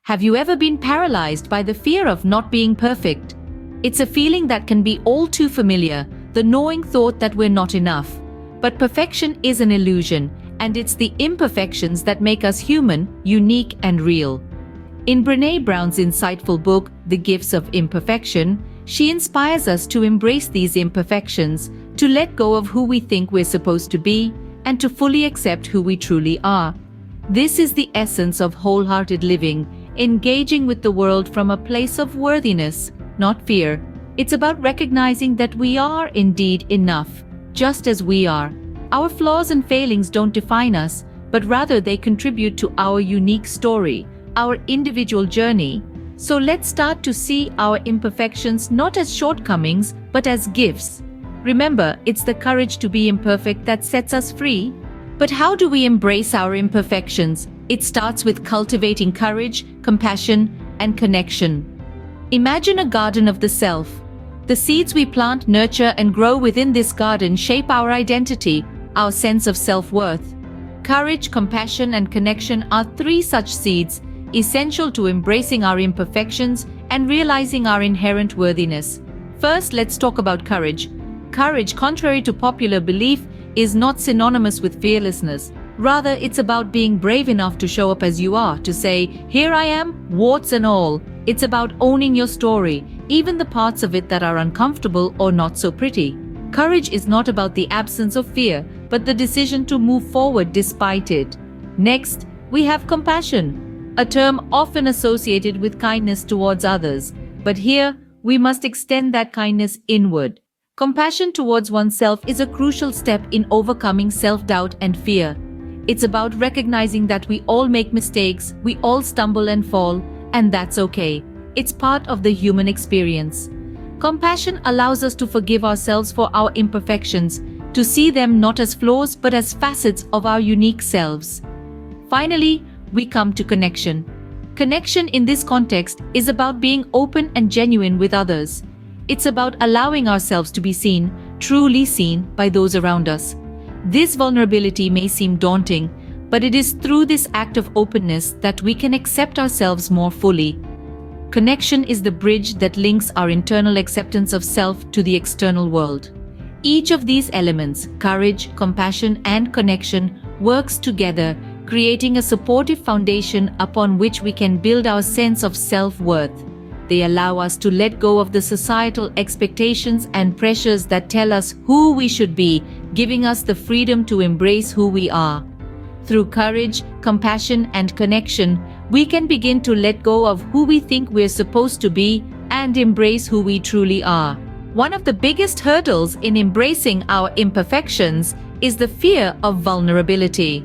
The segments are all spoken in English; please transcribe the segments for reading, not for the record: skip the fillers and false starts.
Have you ever been paralyzed by the fear of not being perfect? It's a feeling that can be all too familiar, the gnawing thought that we're not enough. But perfection is an illusion, and it's the imperfections that make us human, unique, and real. In Brené Brown's insightful book, The Gifts of Imperfection, she inspires us to embrace these imperfections, to let go of who we think we're supposed to be, and to fully accept who we truly are. This is the essence of wholehearted living, engaging with the world from a place of worthiness, not fear. It's about recognizing that we are indeed enough, just as we are. Our flaws and failings don't define us, but rather they contribute to our unique story, our individual journey. So let's start to see our imperfections not as shortcomings, but as gifts. Remember, it's the courage to be imperfect that sets us free. But how do we embrace our imperfections? It starts with cultivating courage, compassion, and connection. Imagine a garden of the self. The seeds we plant, nurture, and grow within this garden shape our identity, our sense of self-worth. Courage, compassion, and connection are three such seeds, essential to embracing our imperfections and realizing our inherent worthiness. First, let's talk about courage. Courage, contrary to popular belief, is not synonymous with fearlessness. Rather, it's about being brave enough to show up as you are, to say, "Here I am, warts and all." It's about owning your story, even the parts of it that are uncomfortable or not so pretty. Courage is not about the absence of fear, but the decision to move forward despite it. Next, we have compassion, a term often associated with kindness towards others. But here, we must extend that kindness inward. Compassion towards oneself is a crucial step in overcoming self-doubt and fear. It's about recognizing that we all make mistakes, we all stumble and fall, and that's okay. It's part of the human experience. Compassion allows us to forgive ourselves for our imperfections, to see them not as flaws but as facets of our unique selves. Finally, we come to connection. Connection in this context is about being open and genuine with others. It's about allowing ourselves to be seen, truly seen, by those around us. This vulnerability may seem daunting, but it is through this act of openness that we can accept ourselves more fully. Connection is the bridge that links our internal acceptance of self to the external world. Each of these elements, courage, compassion, and connection, works together, creating a supportive foundation upon which we can build our sense of self-worth. They allow us to let go of the societal expectations and pressures that tell us who we should be, giving us the freedom to embrace who we are. Through courage, compassion, and connection, we can begin to let go of who we think we're supposed to be and embrace who we truly are. One of the biggest hurdles in embracing our imperfections is the fear of vulnerability.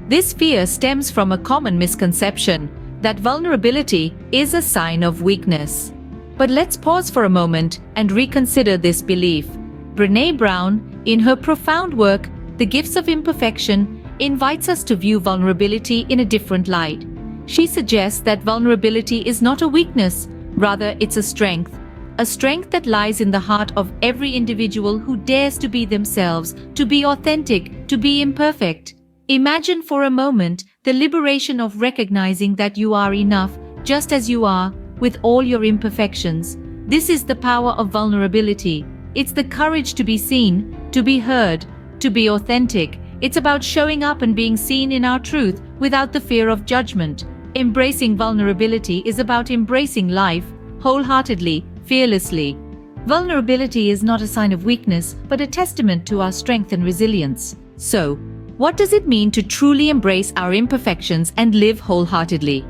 This fear stems from a common misconception that vulnerability is a sign of weakness. But let's pause for a moment and reconsider this belief. Brené Brown, in her profound work, The Gifts of Imperfection, invites us to view vulnerability in a different light. She suggests that vulnerability is not a weakness, rather it's a strength that lies in the heart of every individual who dares to be themselves, to be authentic, to be imperfect. Imagine for a moment the liberation of recognizing that you are enough, just as you are, with all your imperfections. This is the power of vulnerability. It's the courage to be seen, to be heard, to be authentic. It's about showing up and being seen in our truth without the fear of judgment. Embracing vulnerability is about embracing life wholeheartedly, fearlessly. Vulnerability is not a sign of weakness, but a testament to our strength and resilience. So, what does it mean to truly embrace our imperfections and live wholeheartedly?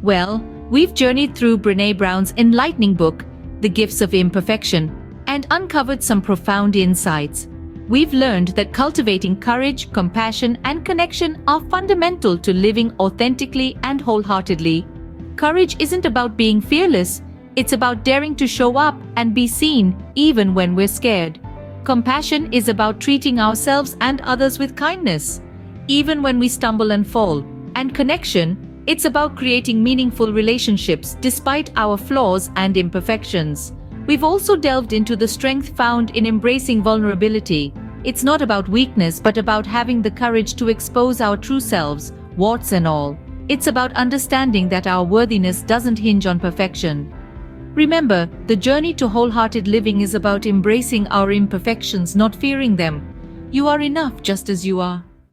Well, we've journeyed through Brené Brown's enlightening book, The Gifts of Imperfection, and uncovered some profound insights. We've learned that cultivating courage, compassion, and connection are fundamental to living authentically and wholeheartedly. Courage isn't about being fearless, it's about daring to show up and be seen even when we're scared. Compassion is about treating ourselves and others with kindness, even when we stumble and fall. And connection, it's about creating meaningful relationships despite our flaws and imperfections. We've also delved into the strength found in embracing vulnerability. It's not about weakness, but about having the courage to expose our true selves, warts and all. It's about understanding that our worthiness doesn't hinge on perfection. Remember, the journey to wholehearted living is about embracing our imperfections, not fearing them. You are enough just as you are.